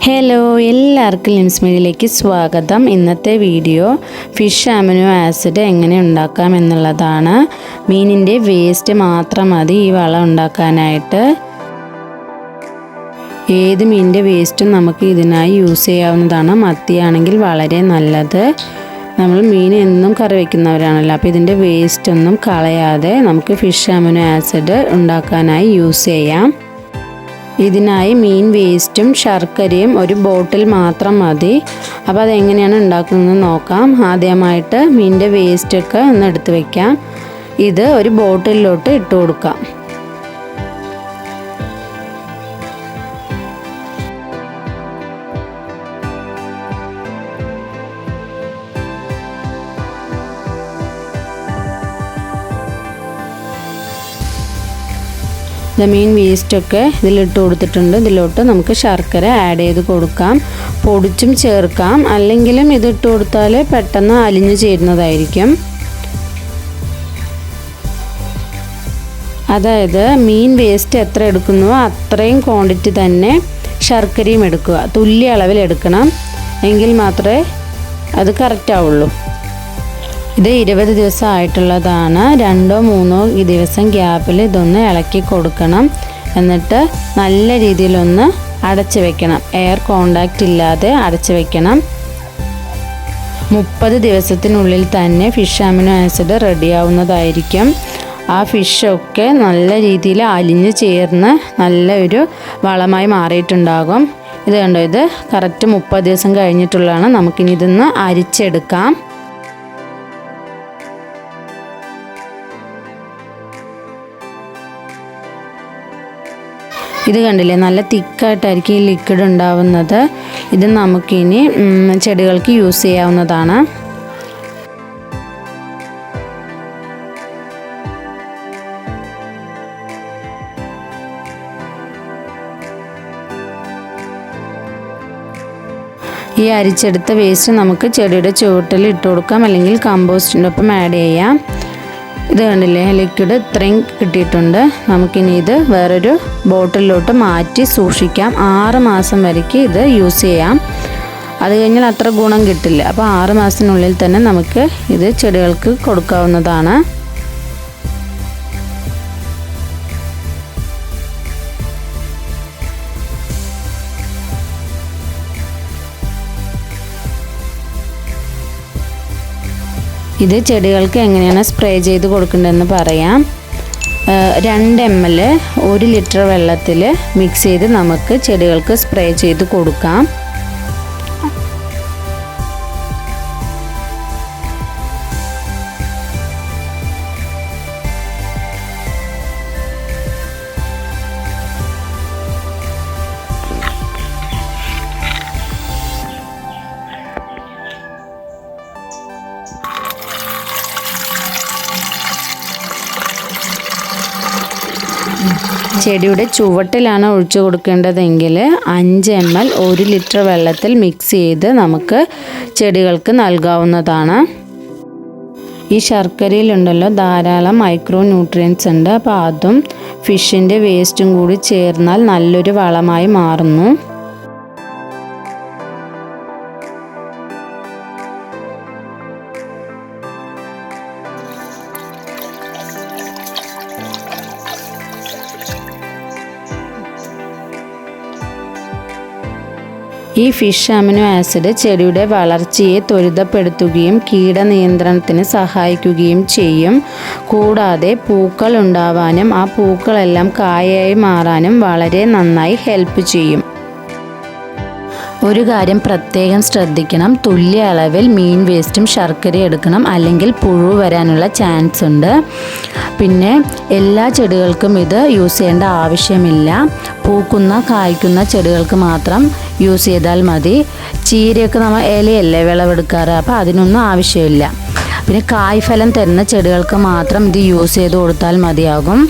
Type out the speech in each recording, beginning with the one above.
Hello എല്ലാവർക്കും limbs മീഡിയയിലേക്ക് സ്വാഗതം. ഇന്നത്തെ വീഡിയോ ഫിഷ് അമിനോ ആസിഡ് എങ്ങനെ ഉണ്ടാക്കാം എന്നുള്ളതാണ്. മീനിൻ്റെ വേസ്റ്റ് മാത്രം മതി ഈ വളം ഉണ്ടാക്കാനായിട്ട്. ഏത് മീനിൻ്റെ വേസ്റ്റും നമുക്ക് ഇതിനായി യൂസ് ചെയ്യാവുന്നതാണ്. മത്തിയാണെങ്കിൽ വളരെ നല്ലത്. നമ്മൾ മീൻ എന്നും കറി വയ്ക്കുന്നവരാണല്ലോ, അപ്പോൾ ഇതിൻ്റെ വേസ്റ്റ് ഒന്നും കളയാതെ നമുക്ക് ഫിഷ് അമിനോ ആസിഡ് ഉണ്ടാക്കാനായി യൂസ് ചെയ്യാം. ഇതിനായി മീൻ വേസ്റ്റും ശർക്കരയും ഒരു ബോട്ടിൽ മാത്രം മതി. അപ്പോൾ അതെങ്ങനെയാണ് ഉണ്ടാക്കുന്നത് നോക്കാം. ആദ്യമായിട്ട് മീനിൻ്റെ വേസ്റ്റൊക്കെ ഒന്ന് എടുത്ത് വയ്ക്കാം. ഇത് ഒരു ബോട്ടിലോട്ട് ഇട്ട് കൊടുക്കാം. മീൻ വേസ്റ്റൊക്കെ ഇതിലിട്ട് കൊടുത്തിട്ടുണ്ട്. ഇതിലോട്ട് നമുക്ക് ശർക്കര ആഡ് ചെയ്ത് കൊടുക്കാം. പൊടിച്ചും ചേർക്കാം, അല്ലെങ്കിലും ഇതിട്ട് കൊടുത്താൽ പെട്ടെന്ന് അലിഞ്ഞു ചേരുന്നതായിരിക്കും. അതായത് മീൻ വേസ്റ്റ് എത്ര എടുക്കുന്നുവോ അത്രയും ക്വാണ്ടിറ്റി തന്നെ ശർക്കരയും എടുക്കുക. തുല്യ അളവിൽ എടുക്കണം, എങ്കിൽ മാത്രമേ അത് കറക്റ്റ് ആവുള്ളൂ. ഇത് 20 ദിവസം ആയിട്ടുള്ളതാണ്. 2-3 ദിവസം ഗ്യാപ്പിൽ ഇതൊന്ന് ഇളക്കി കൊടുക്കണം. എന്നിട്ട് നല്ല രീതിയിലൊന്ന് അടച്ചു വെക്കണം. എയർ കോണ്ടാക്റ്റ് ഇല്ലാതെ അടച്ചു വെക്കണം. 30 ദിവസത്തിനുള്ളിൽ തന്നെ ഫിഷ് അമിനോ ആസിഡ് റെഡിയാവുന്നതായിരിക്കും. ആ ഫിഷൊക്കെ നല്ല രീതിയിൽ അലിഞ്ഞ് ചേർന്ന് നല്ലൊരു വളമായി മാറിയിട്ടുണ്ടാകും. ഇത് കണ്ടോ, ഇത് കറക്റ്റ് 30 ദിവസം കഴിഞ്ഞിട്ടുള്ളതാണ്. നമുക്കിനി ഇതൊന്ന് അരിച്ചെടുക്കാം. ഇത് കണ്ടില്ലേ, നല്ല തിക്കായിട്ടായിരിക്കും ഈ ലിക്വിഡ് ഉണ്ടാവുന്നത്. ഇത് നമുക്കിനി ചെടികൾക്ക് യൂസ് ചെയ്യാവുന്നതാണ്. ഈ അരിച്ചെടുത്ത വേസ്റ്റ് നമുക്ക് ചെടിയുടെ ചുവട്ടിൽ ഇട്ട് കൊടുക്കാം, അല്ലെങ്കിൽ കമ്പോസ്റ്റിൻ്റെ ഒപ്പം ആഡ് ചെയ്യാം. ഇത് കണ്ടില്ലേ, ലിക്വിഡ് ഇത്രയും കിട്ടിയിട്ടുണ്ട്. നമുക്കിനി ഇത് വേറൊരു ബോട്ടിലോട്ട് മാറ്റി സൂക്ഷിക്കാം. 6 മാസം വരയ്ക്ക് ഇത് യൂസ് ചെയ്യാം. അത് കഴിഞ്ഞാൽ അത്ര ഗുണം കിട്ടില്ല. അപ്പോൾ 6 മാസത്തിനുള്ളിൽ തന്നെ നമുക്ക് ഇത് ചെടികൾക്ക് കൊടുക്കാവുന്നതാണ്. ഇത് ചെടികൾക്ക് എങ്ങനെയാണ് സ്പ്രേ ചെയ്ത് കൊടുക്കേണ്ടതെന്ന് പറയാം. 2 ml 1 ലിറ്റർ വെള്ളത്തിൽ മിക്സ് ചെയ്ത് നമുക്ക് ചെടികൾക്ക് സ്പ്രേ ചെയ്ത് കൊടുക്കാം. ചെടിയുടെ ചുവട്ടിലാണ് ഒഴിച്ചു കൊടുക്കേണ്ടതെങ്കിൽ 5 ml 1 ലിറ്റർ വെള്ളത്തിൽ മിക്സ് ചെയ്ത് നമുക്ക് ചെടികൾക്ക് നൽകാവുന്നതാണ്. ഈ ശർക്കരയിലുണ്ടല്ലോ ധാരാളം മൈക്രോ ന്യൂട്രിയൻസ് ഉണ്ട്. അപ്പോൾ അതും ഫിഷിൻ്റെ വേസ്റ്റും കൂടി ചേർന്നാൽ നല്ലൊരു വളമായി മാറുന്നു. ഈ ഫിഷ് അമിനോ ആസിഡ് ചെടിയുടെ വളർച്ചയെ ത്വരിതപ്പെടുത്തുകയും കീടനിയന്ത്രണത്തിന് സഹായിക്കുകയും ചെയ്യും. കൂടാതെ പൂക്കൾ ഉണ്ടാവാനും ആ പൂക്കളെല്ലാം കായയായി മാറാനും വളരെ നന്നായി ഹെൽപ്പ് ചെയ്യും. ഒരു കാര്യം പ്രത്യേകം ശ്രദ്ധിക്കണം, തുല്യ അളവിൽ മീൻ വേസ്റ്റും ശർക്കരയും എടുക്കണം, അല്ലെങ്കിൽ പുഴു വരാനുള്ള ചാൻസ് ഉണ്ട്. പിന്നെ എല്ലാ ചെടികൾക്കും ഇത് യൂസ് ചെയ്യേണ്ട ആവശ്യമില്ല. പൂക്കുന്ന കായ്ക്കുന്ന ചെടികൾക്ക് മാത്രം യൂസ് ചെയ്താൽ മതി. ചീരയൊക്കെ നമ്മൾ ഇലയല്ലേ വിളവെടുക്കാറ്, അപ്പോൾ അതിനൊന്നും ആവശ്യമില്ല. പിന്നെ കായ്ഫലം തരുന്ന ചെടികൾക്ക് മാത്രം ഇത് യൂസ് ചെയ്ത് കൊടുത്താൽ മതിയാകും.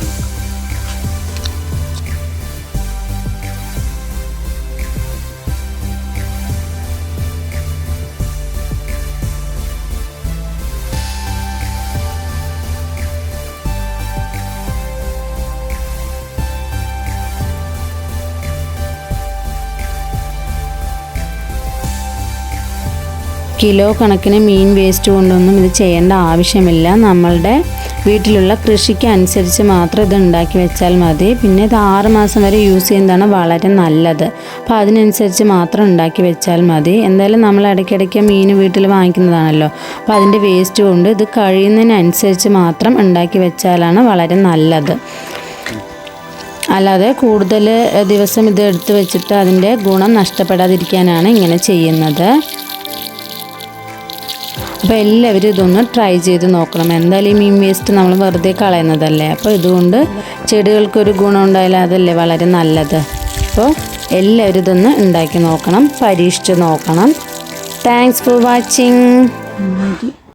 കിലോ കണക്കിന് മീൻ വേസ്റ്റ് കൊണ്ടൊന്നും ഇത് ചെയ്യേണ്ട ആവശ്യമില്ല. നമ്മളുടെ വീട്ടിലുള്ള കൃഷിക്ക് അനുസരിച്ച് മാത്രം ഇത് ഉണ്ടാക്കി വെച്ചാൽ മതി. പിന്നെ ഇത് 6 മാസം വരെ യൂസ് ചെയ്യുന്നതാണ് വളരെ നല്ലത്. അപ്പോൾ അതിനനുസരിച്ച് മാത്രം ഉണ്ടാക്കി വെച്ചാൽ മതി. എന്തായാലും നമ്മൾ ഇടയ്ക്കിടയ്ക്ക് മീൻ വീട്ടിൽ വാങ്ങിക്കുന്നതാണല്ലോ. അപ്പോൾ അതിൻ്റെ വേസ്റ്റ് കൊണ്ട് ഇത് കഴിയുന്നതിനനുസരിച്ച് മാത്രം ഉണ്ടാക്കി വെച്ചാലാണ് വളരെ നല്ലത്. അല്ലാതെ കൂടുതൽ ദിവസം ഇത് എടുത്ത് വെച്ചിട്ട് അതിൻ്റെ ഗുണം നഷ്ടപ്പെടാതിരിക്കാനാണ് ഇങ്ങനെ ചെയ്യുന്നത്. അപ്പോൾ എല്ലാവരും ഇതൊന്ന് ട്രൈ ചെയ്ത് നോക്കണം. എന്തായാലും ഈ മീൻ വേസ്റ്റ് നമ്മൾ വെറുതെ കളയുന്നതല്ലേ. അപ്പോൾ ഇതുകൊണ്ട് ചെടികൾക്കൊരു ഗുണം ഉണ്ടായാലും അതല്ലേ വളരെ നല്ലത്. അപ്പോൾ എല്ലാവരും ഇതൊന്ന് ഉണ്ടാക്കി നോക്കണം, പരീക്ഷിച്ച് നോക്കണം. Thanks for watching.